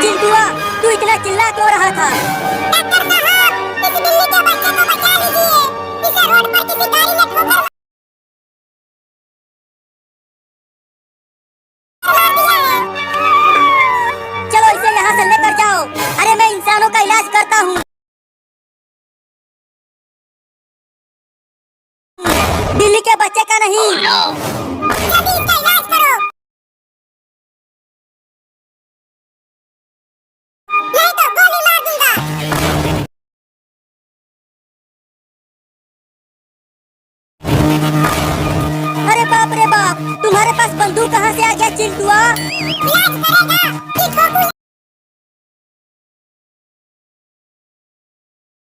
चिंटुआ, तू इतना चिल्ला क्यों रहा था? डॉक्टर साहब, इस बिल्ली के बच्चे को बचा लीजिए। इसे रोड पर किसी गाड़ी ने ठोकर मार दिया है। चलो इसे यहाँ से लेकर जाओ। अरे मैं इंसानों का इलाज करता हूँ, बिल्ली के बच्चे का नहीं। जल्दी इसका इलाज करो, नहीं तो गोली मार दूंगा। अरे बाप रे बाप, तुम्हारे पास बंदूक कहाँ से आ गया चिंटुआ? इलाज करेगा कि ठोकूं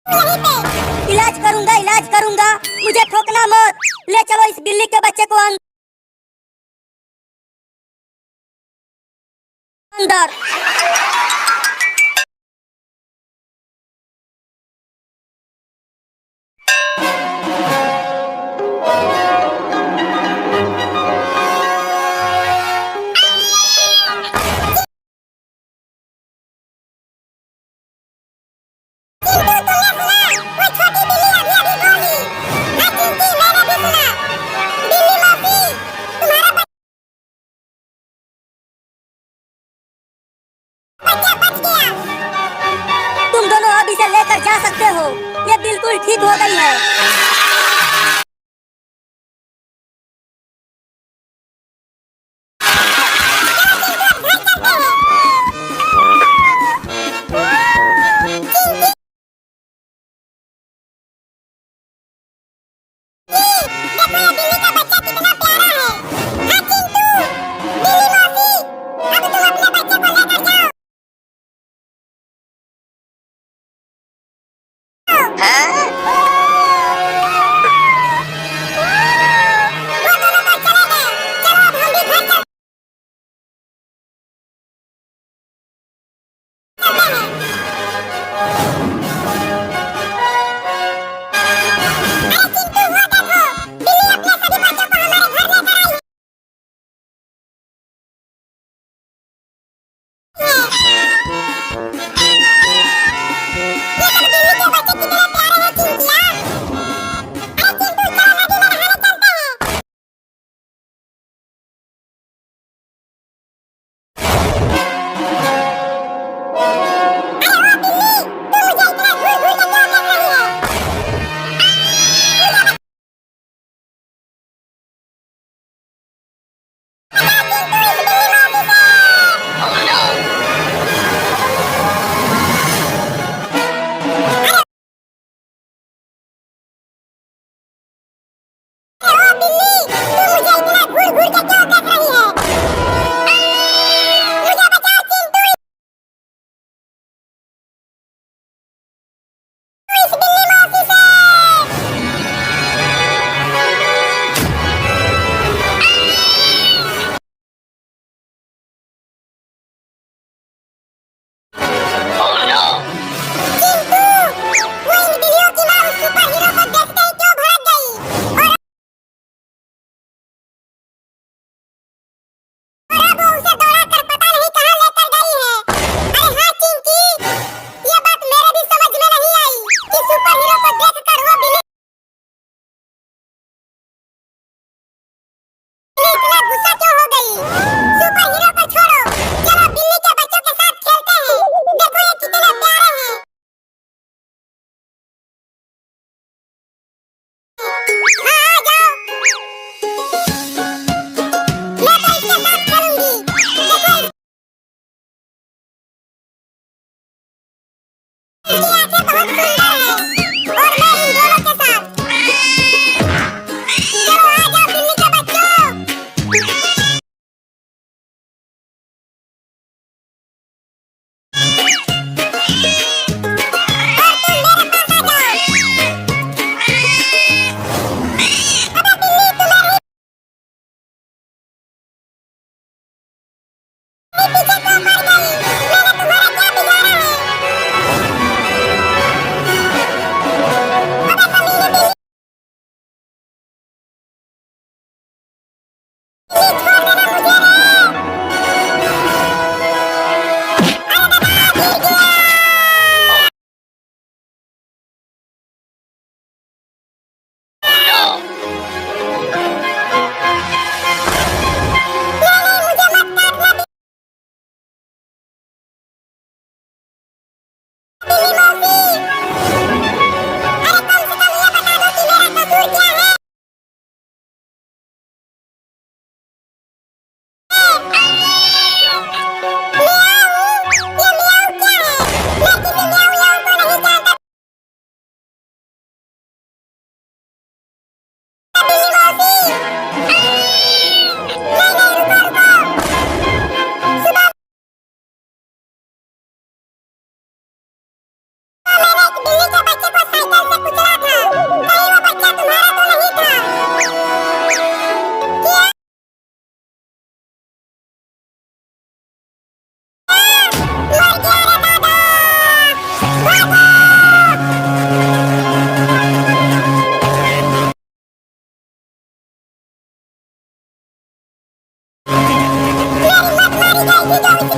यहीं पे? इलाज करूंगा, मुझे ठोकना मत। ले चलो इस बिल्ली के बच्चे को अंदर। चिंटू, तुमने सुना? वो छोटी बिल्ली अभी बोली। हाँ चिंटी, मैंने भी सुना। बिल्ली मौसी, तुम्हारा बच्चा बच गया। तुम दोनों अब इसे लेकर जा सकते हो, ये बिल्कुल ठीक हो गई है। देखो ये बिल्ली का बच्चा कितना प्यारा है। हाँ चिंटू, बिल्ली मौसी, अब तुम अपने बच्चे को लेकर जाओ।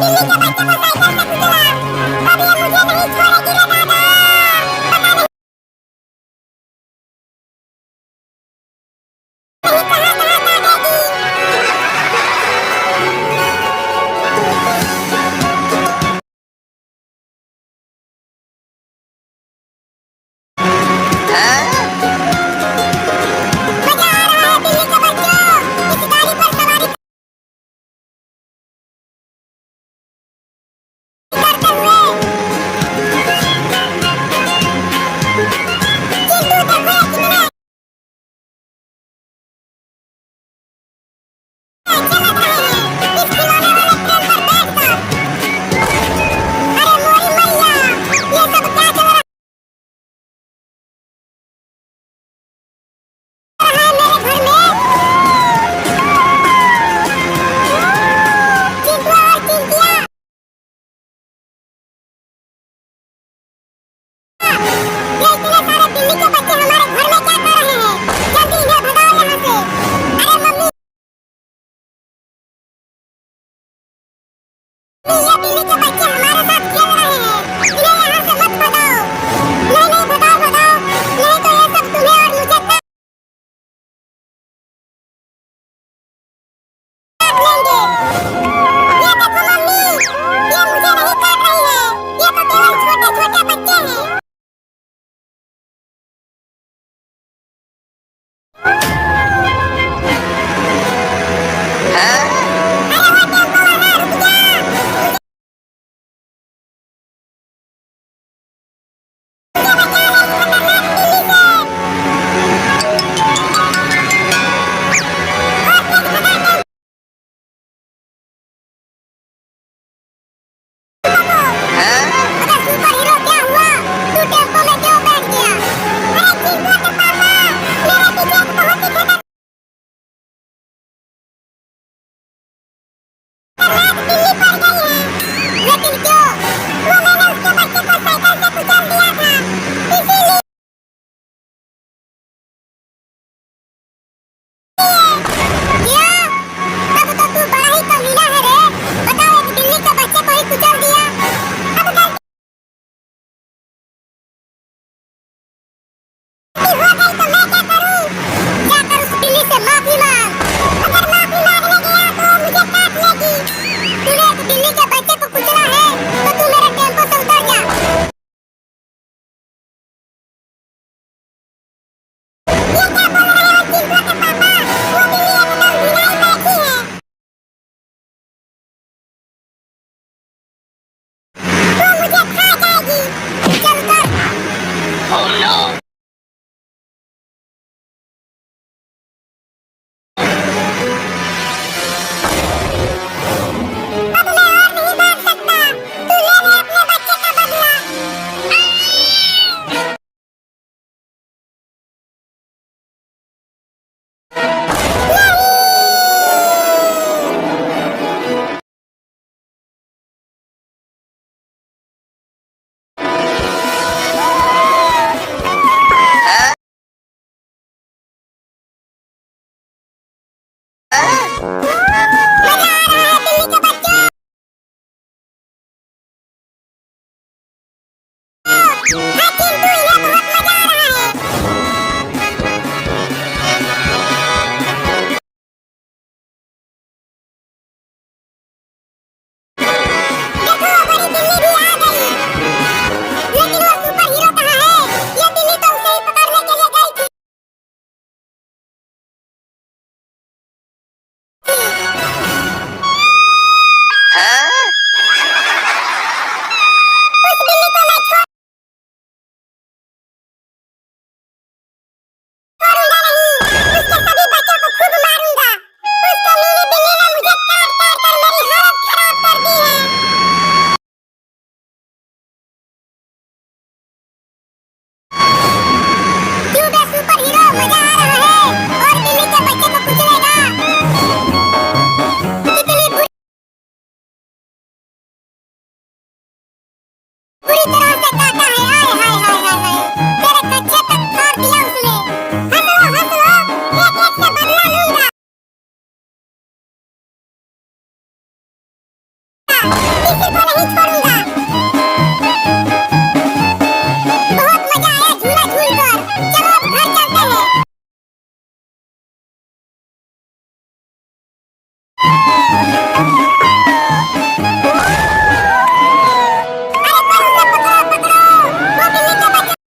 बिल्ली के बच्चे को साइकिल से कुचला। अब ये मुझे नहीं छोड़ेगी रे दादा। पता नहीं कहां-कहां भागेगी। मजा आ रहा है बिल्ली के बच्चों, इस गाड़ी पर सवारी करते हुए। चिंटू देखो ये कितने अच्छे लग रहे हैं इस खिलौने वाले ट्रेन पर बैठकर। अरे मोरी मैया, ये सब क्या चल रहा है मेरे घर में? चिंटू और चिंटिया, ये इतने सारे बिल्ली के बच्चे हमारे घर में क्या कर रहे हैं? जल्दी इन्हें भगाओ यहाँ से। अरे मम्मी, ये बिल्ली के बच्चे हमारे साथ खेल रहे हैं, इन्हें यहाँ से मत भगाओ। नहीं नहीं, भगाओ भगाओ, नहीं तो ये सब तुम्हें और मुझे काट लेंगे। ये देखो मम्मी, ये मुझे नहीं काट रही है, ये तो केवल छोटे छोटे बच्चे हैं। अरे वो टेम्पो वाला रुक जा। मुझे बचा ले इस खतरनाक बिल्ली से। और तेज भगा टेम्पो को। अबे सुपर हीरो क्या हुआ? तू टेम्पो में क्यों बैठ गया? अरे चिंटू के पापा, मेरे पीछे एक बहुत ही खतरनाक बिल्ली पड़ गई है। लेकिन क्यों? वो मैंने उसके बच्चे को साइकिल से कुचल दिया था, इसीलिए। क्या? अब तो तू बड़ा ही कमीना है रे। बताओ, एक बिल्ली के बच्चे को ही कुचल दिया। अब गलती हो गई तो मैं क्या करूं? जाकर उस बिल्ली से माफी मांग। अगर माफी मांगने गया तो वो मुझे काट लेगी। तूने एक बिल्ली के बच्चे को कुचला है तो तू मेरे टेम्पो से उतर जा। ये क्या बोल रहे हो चिंटू के पापा? वो बिल्ली एकदम ढिलाई बैठी है, वो मुझे खा जाएगी। चलकर अब मैं और नहीं भाग सकता। तू ले ले अपने बच्चे का बदला। नहीं छोड़ूंगा। बहुत मजा आया झूला झूलकर, चलो अब घर चलते हैं। अरे पर उसे पकड़ो पकड़ो, वो बिल्ली के बच्चे को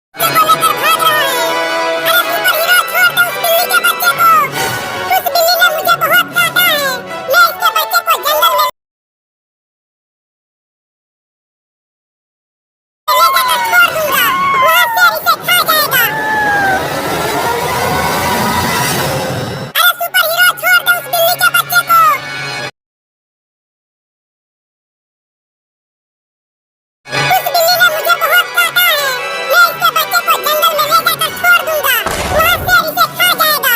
लेकर भाग रहा है। अरे सुपर हीरो छोड़ दो उस बिल्ली के बच्चे को। उस बिल्ली ने मुझे बहुत काटा है। मैं इसके बच्चे को जंगल में ले जाकर छोड़ दूंगा, वहाँ शेर इसे खा जाएगा। अरे सुपर हीरो छोड़ दो उस बिल्ली के बच्चे को। उस बिल्ली ने मुझे बहुत काटा है। मैं इसके बच्चे को जंगल में ले जाकर छोड़ दूंगा, वहाँ शेर इसे खा जाएगा।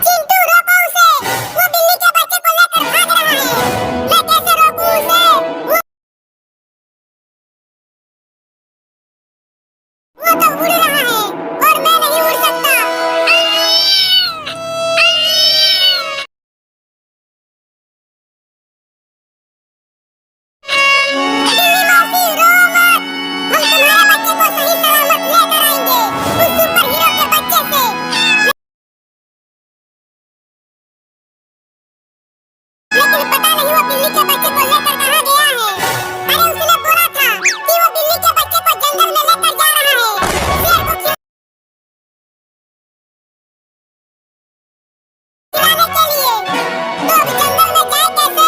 चिंटू रोको उसे, वो बिल्ली के बच्चे को लेकर भाग रहा है। मैं कैसे रोकूं उसे? वो तो उड़ रहा है और मैं नहीं उड़ सकता। बिल्ली मौसी रो मत, हम तुम्हारे बच्चे को सही सलामत लेकर आएंगे उस सुपर हीरो के बच्चे से। लेकिन पता नहीं वो बिल्ली के बच्चे को लेकर कहाँ गया है। अरे उसने बोला था कि वो बिल्ली के बच्चे को जंगल में लेकर जा रहा है, शेर को खिलाने के लिए। तो अब जंगल में जाए कैसे?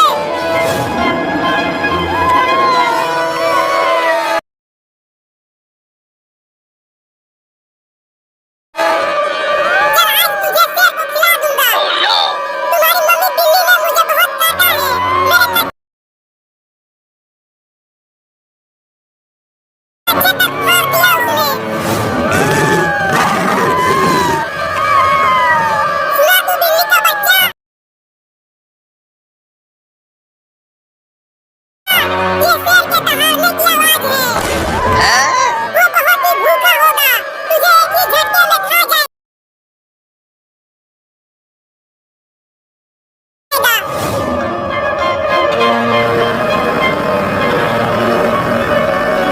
चल आज तुझे शेर को खिला दूंगा। तुम्हारी मम्मी बिल्ली ने मुझे बहुत काटा है। मेरे बच्चे तक मार दिया उसने। सुना तू बिल्ली का बच्चा? ये शेर के दहाड़ने की आवाज है। वो बहुत ही भूखा होगा, तुझे एक ही झटके में खा जाएगा।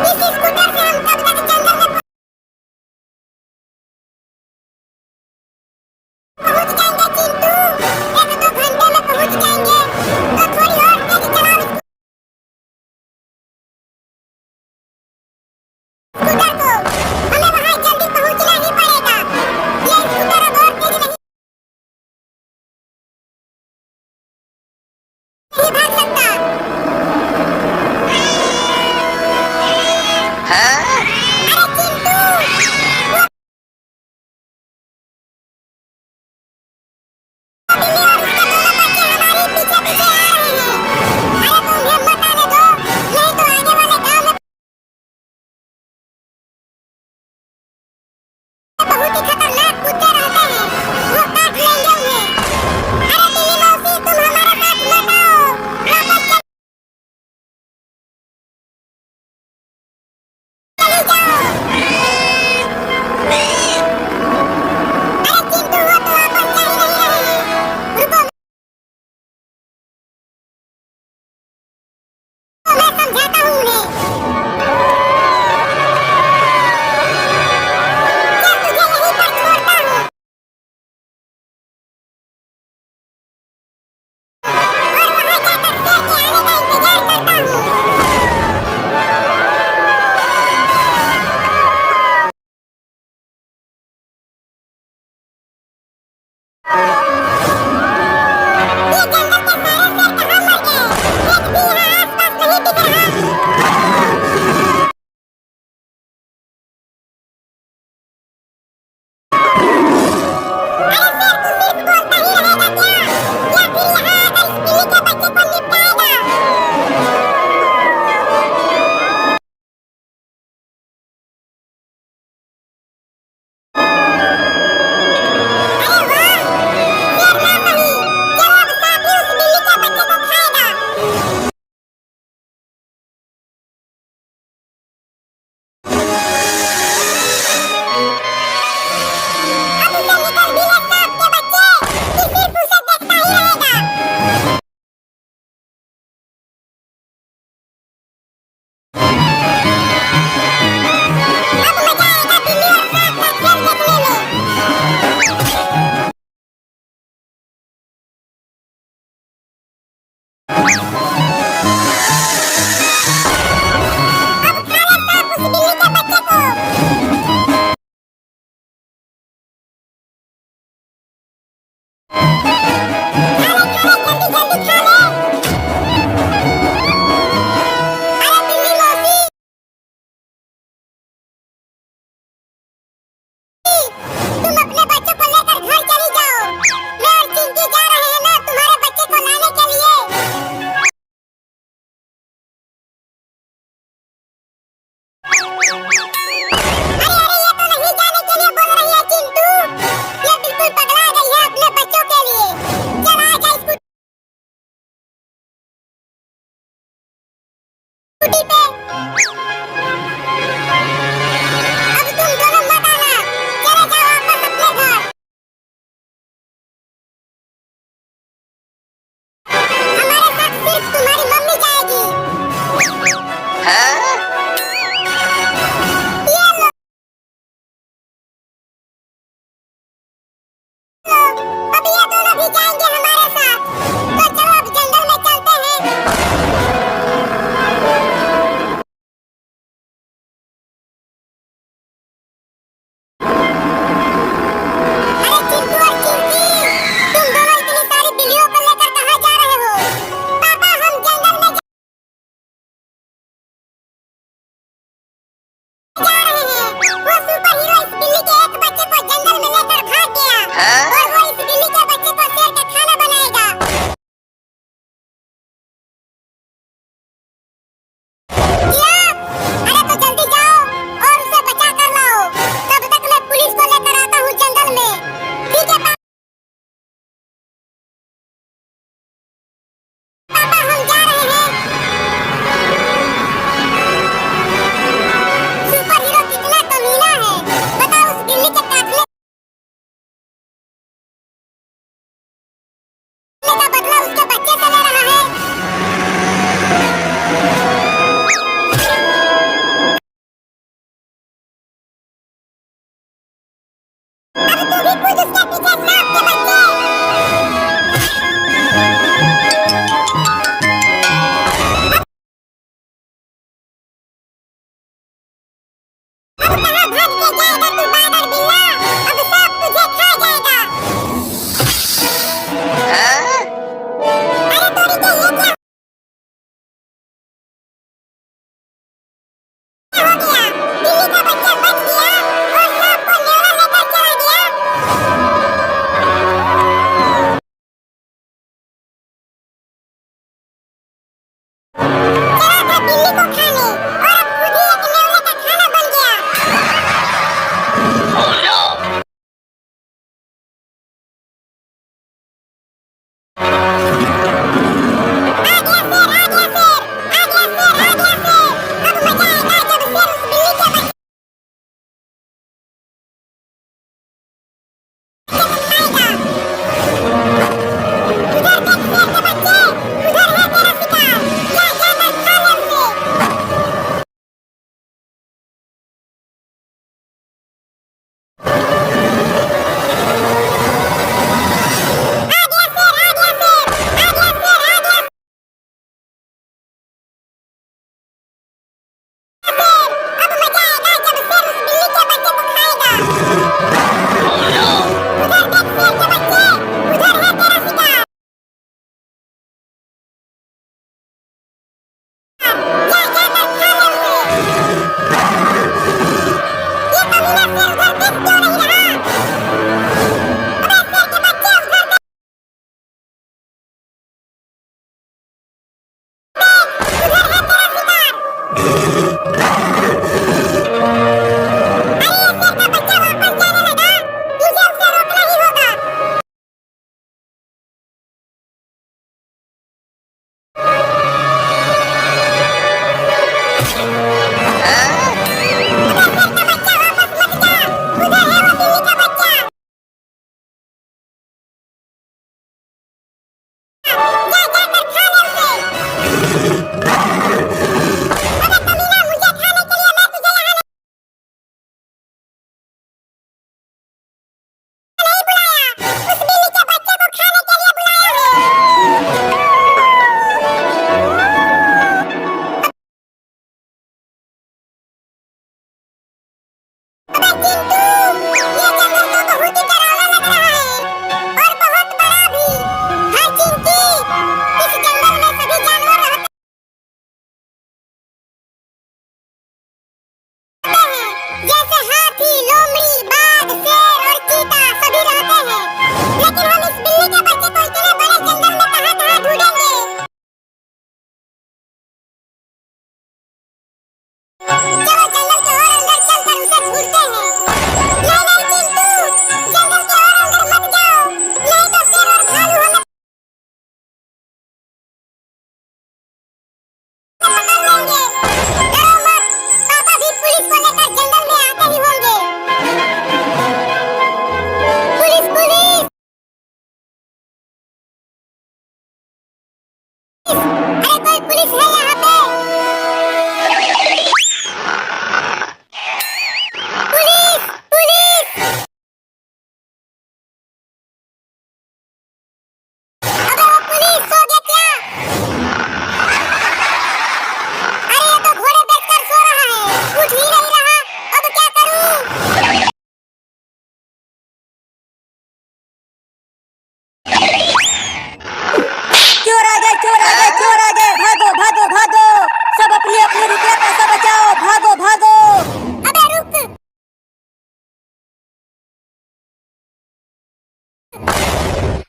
इस स्कूटर से हम कब तक जंगल में पहुंच जाएंगे चिंटू? 1-2 घंटे में पहुंच जाएंगे। तो थोड़ी और तेज चलाओ स्कूटर को, हमें वहां जल्दी पहुंचना ही पड़ेगा। ये स्कूटर अब और तेज नहीं भाग सकता। अरे चिंटू, वो बिल्ली और उसके दोनों बच्चे हमारे पीछे पीछे आ रहे हैं। अरे तुम उन्हें मत आने दो, नहीं तो आगे वाले गांव में बहुत ही खतरनाक कुत्ते रहते हैं, वो काट लेंगे उन्हें। अरे बिल्ली मौसी तुम हमारे साथ मत आओ, वापस चली जाओ। अरे चिंटू वो तो वापस जा ही नहीं रहे हैं। रुको मैं समझाता हूँ उन्हें। चल तुझे यहीं पर छोड़ता हूँ। कहाँ भाग के जाएगा तू बादल बिल्ला, अब सब तुझे खा जाएगा। अरे तोरी के ये क्या हो गया? बिल्ली का बच्चा बच गया और सांप को लेवा लेकर चला गया। चला था बिल्ली को खाने और अब खुद ही एक लेवले का खाना बन गया। जैसे हाथी, लोमड़ी, बाघ, शेर और चीता सभी रहते हैं, लेकिन हम इस बिल्ली के बच्चे को इतने बड़े जंगल में कहाँ-कहाँ ढूंढेंगे? चलो जंगल के और अंदर चलकर उसे ढूंढते हैं। नहीं नहीं चिंटू, जंगल के और अंदर मत जाओ, नहीं तो शेर और भालू हमें पकड़ लेंगे। डरो मत, पापा भी पुलिस को लेकर जंगल में आते ही होंगे। पुलिस पुलिस, अरे कोई पुलिस है यहाँ पे? पुलिस पुलिस, अबे वो पुलिस सो गया क्या? अरे ये तो घोड़े बेचकर सो रहा है, उठ ही नहीं रहा, अब क्या करूं? चोर आ गए, चोर आ गए, चोर आ गए, भागो भागो भागो, सब अपने अपने रुपया पैसा बचाओ, भागो भागो। अबे रुक,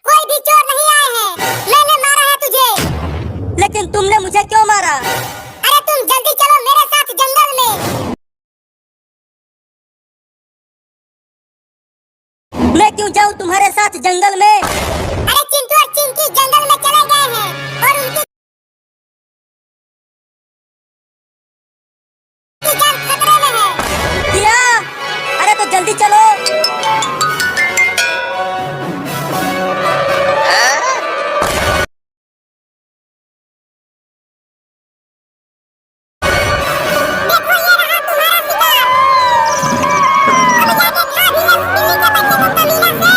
कोई भी चोर नहीं आए हैं, मैंने मारा है तुझे। लेकिन तुमने मुझे क्यों मारा? अरे तुम जल्दी चलो मेरे साथ जंगल में। मैं क्यों जाऊं तुम्हारे साथ जंगल में? अरे चिंटू और चिंकी जंगल में चले गए हैं और उनकी जान खतरे में है। किया? अरे तो जल्दी चलो। देखो ये रहा तुम्हारा शिकार। अब जाके खा भी ले उस बिल्ली के बच्चे को कमीना से।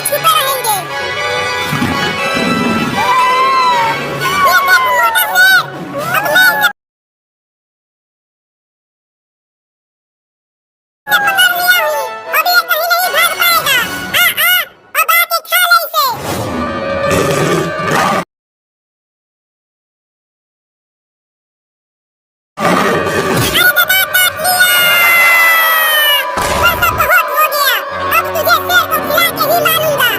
ही छुपे रहेंगे। ये देख मोटा शेर, अब मैं इसे पकड़ लिया हूँ। अब ये कहीं नहीं भाग पाएगा। अब आके खा ले इसे। अरे दादा काट लिया। बस अब बहुत हो गया। अब तुझे शेर को खिला के ही मारूंगा।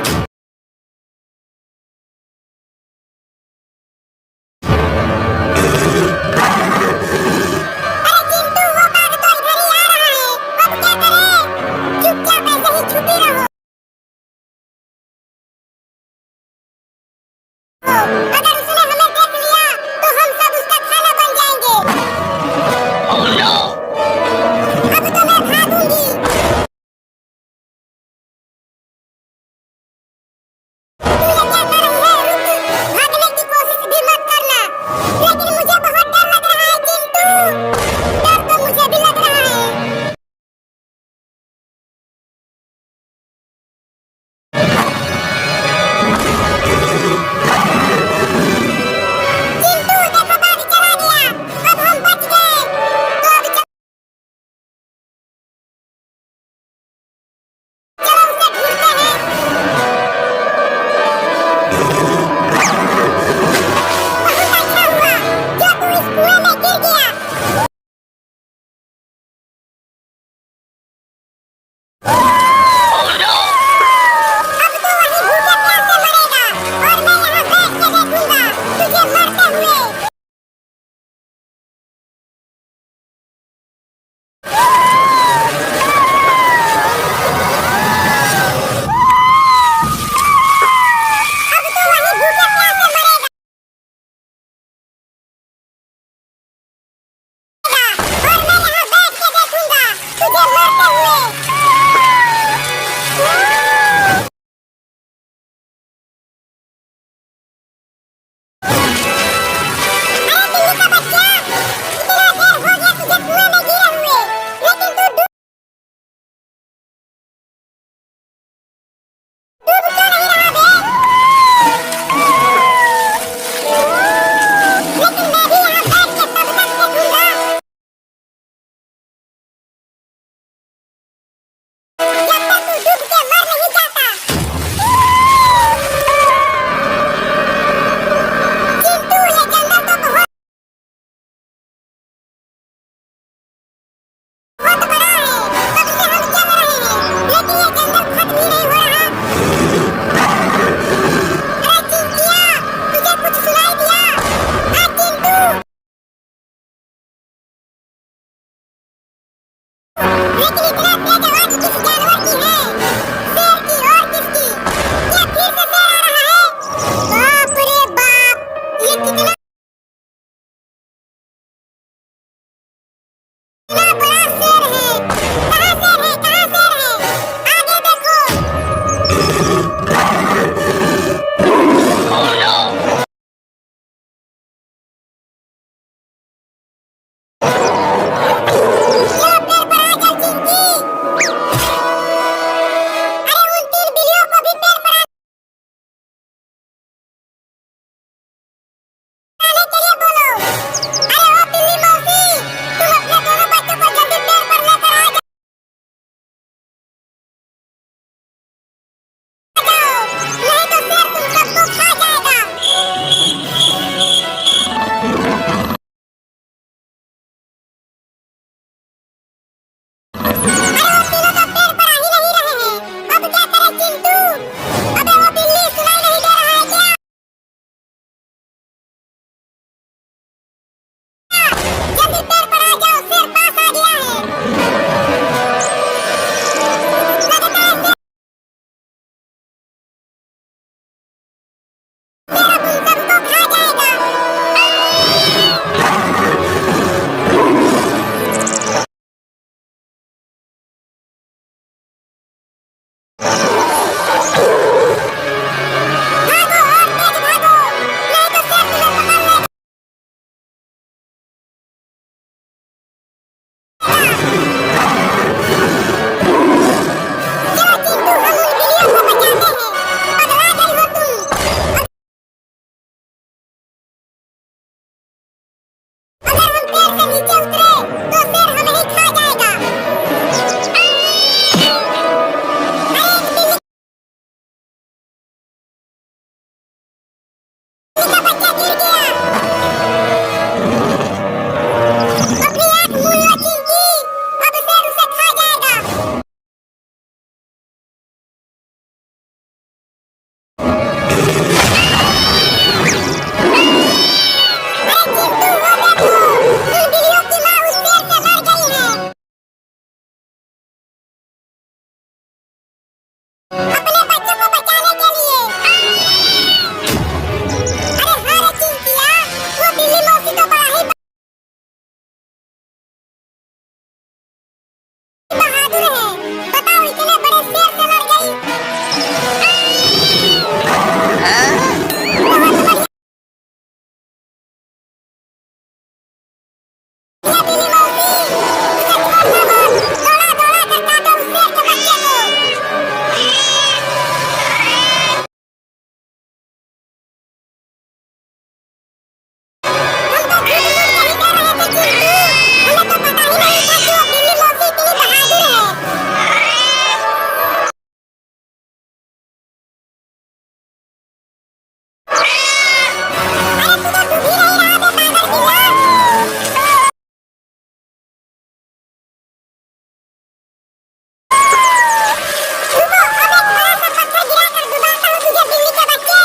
अरे चिंटू, वो बाघ तो इधर ही आ रहा है। अब क्या करें? चुपचाप ऐसे ही छुपी रहो। अगर उसने हमें देख लिया तो हम सब उसका खाना बन जाएंगे। अब तो मैं भागूंगी। तू ये क्या कर रही है? रुक, भागने की कोशिश भी मत करना। लेकिन मुझे बहुत डर लग रहा है चिंटू। डर तो मुझे भी लग रहा है। गिर गया। अपनी आँख मूंद लो चिंकी, अब शेर उसे खा जाएगा। अरे चिंटू वो देखो, उन बिल्लियों की माँ उस शेर से लड़ गई है। अपने बच्चों को बचाने के लिए। अरे हाँ रे चिंकिया, वो बिल्ली मौसी तो बड़ा ही बहादुर है। बताओ इतने बड़े शेर से लड़ गई। बहुत बढ़िया बिल्ली मौसी, उसे छोड़ना मत। दौड़ा दौड़ा कर काटो उस शेर के बच्चे को। हम तो झूठ मूठ कहीं कर रहे थे चिंटू, हमें तो पता ही नहीं था कि वो बिल्ली मौसी इतनी बहादुर है। अरे तुझे सुन ही नहीं रहा बे पागल बिल्ला। रुको, अब एक बड़ा सा पत्थर गिराकर डुबाता हूँ तुझे बिल्ली के बच्चे।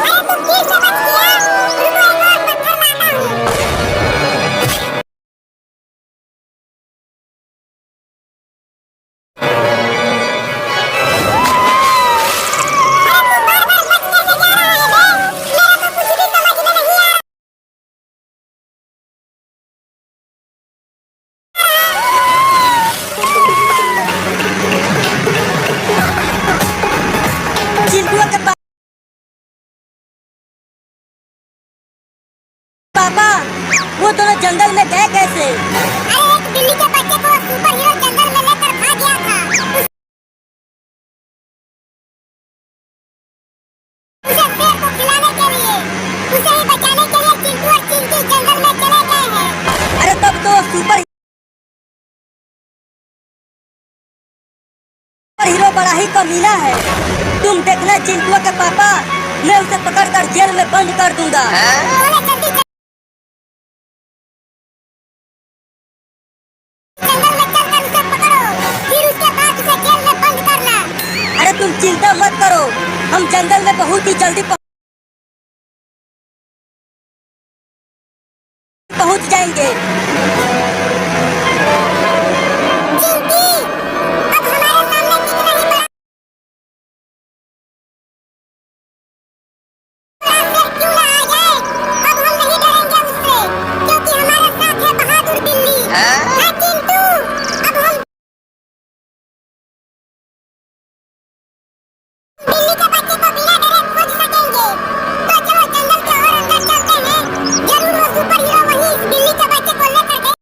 अरे तुम फिर से बच गया। रुको एक और पत्थर लाता हूँ। अरे तू बार-बार बच कैसे जा रहा है बे? मेरा तो कुछ भी समझ में नहीं आ चिंटुआ के पापा, वो दोनों जंगल में गए कैसे? अरे एक बिल्ली के बच्चे को सुपर हीरो जंगल में लेकर भाग गया था। उसे शेर को खिलाने के लिए, उसे ही बचाने के लिए चिंटू और चिंकी जंगल में चले गए हैं। अरे तब तो सुपर हीरो बड़ा ही कमीना है। तुम देखना चिंटुआ के पापा, मैं उसे पकड़कर जेल में बंद कर दूंगा। बोले जल्दी जंगल में चलकर उसे पकड़ो, फिर उसके बाद उसे जेल में बंद करना। अरे तुम चिंता मत करो, हम जंगल में बहुत ही जल्दी पहुंच जाएंगे। चिंकी, अब हमारे सामने कितना ही बड़ा शेर क्यों ना आ जाए, अब हम नहीं डरेंगे उससे, क्योंकि हमारे साथ है बहादुर बिल्ली। हाँ चिंटू, अब हम बिल्ली के बच्चे को बिना डरे खोज सकेंगे। तो चलो जंगल के और अंदर चलते हैं, जरूर वो सुपर हीरो वहीं इस बिल्ली के बच्चे को लेकर गए।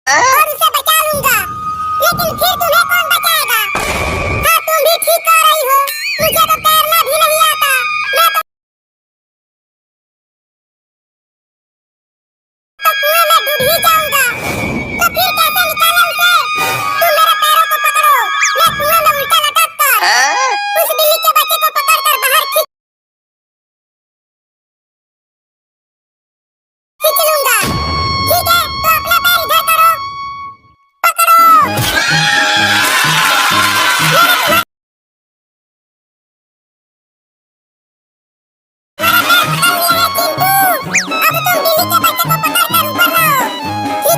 और उसे बचा लूंगा। लेकिन फिर तुम्हें कौन बचाएगा? हाँ, तुम भी ठीक कह रही हो। मुझे तो तैरना भी नहीं आता। मैं तो कुएं में डूब ही जाऊंगा। तो फिर कैसे निकाले उसे? तुम मेरे पैरों को पकड़ो। मैं कुएं में उल्टा लटक कर उस बिल्ली के बच्चे को पकड़कर बाहर खींच लूंगा। ठीक है, तो अपना पैर इधर करो। पकड़ो। चिंटू, अब तुम बिल्ली के बच्चे को पकड़कर ऊपर लाओ। ठीक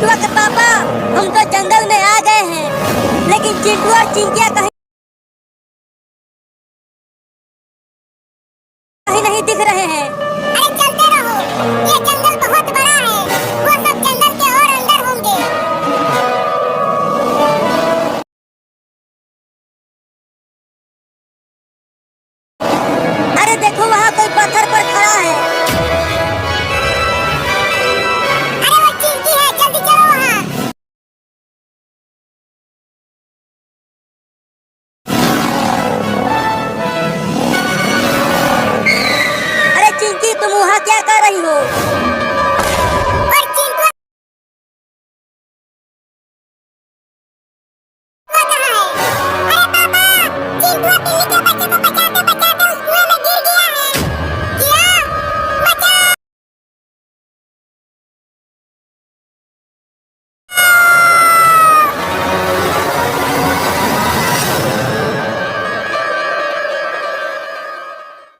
चिंटुआ के पापा, हम तो जंगल में आ गए हैं, लेकिन चिंटू और चिंकिया कहीं कहीं नहीं दिख रहे हैं। अरे चलते रहो, ये जंगल बहुत बड़ा है, वो सब जंगल के और अंदर होंगे। अरे देखो वहाँ कोई पत्थर पर खड़ा है। अरे वो चिंकी है, जल्दी चलो वहाँ। अरे चिंकी, तुम वहाँ क्या कर रही हो?